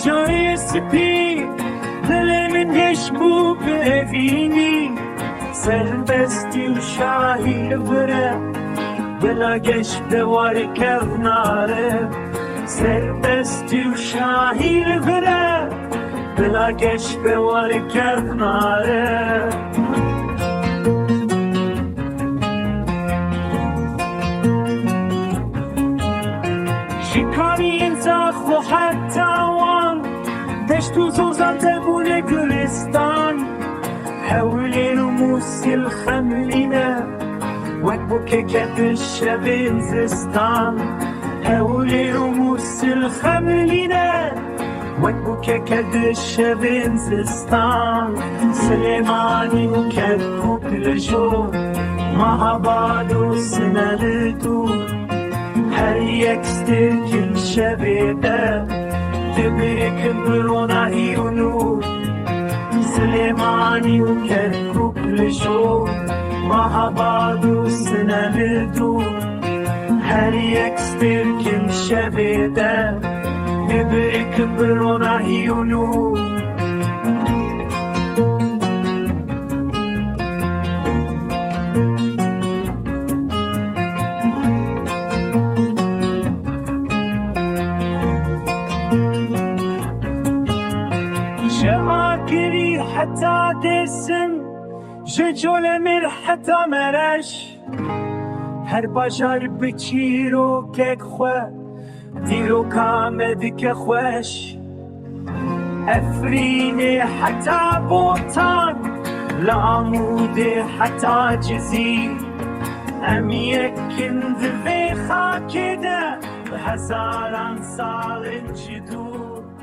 جای سپی دل من هشبو ببینی سربستی و شاهی بره بلا گشت دوار کناره سربستی و شاهی بره بلا گشت دوار کناره شکاری انزاخ و حتی وان دشت و زوزان تبونه گلستان حولين وموسي الخملينة وكبوكي كات الشبين زستان حولين وموسي الخملينة وكبوكي كات الشبين زستان سليماني وكات كوكل جو مع بعض سنالتو هريك ستيك الشبيبة تبرك برونا عيونو سليماني وكركوك لشو مع بعض وسنالدو هريك ستركم شبيدة نبرك برونا عيونو شاكري حتى دسم ججول مر حتى مرش هر بشر بچیرو که خواه دیرو کامد که خوش افرین حتى بوتان لعمود حتى جزیر ام یکن ذوی خاکده هزاران سال جدور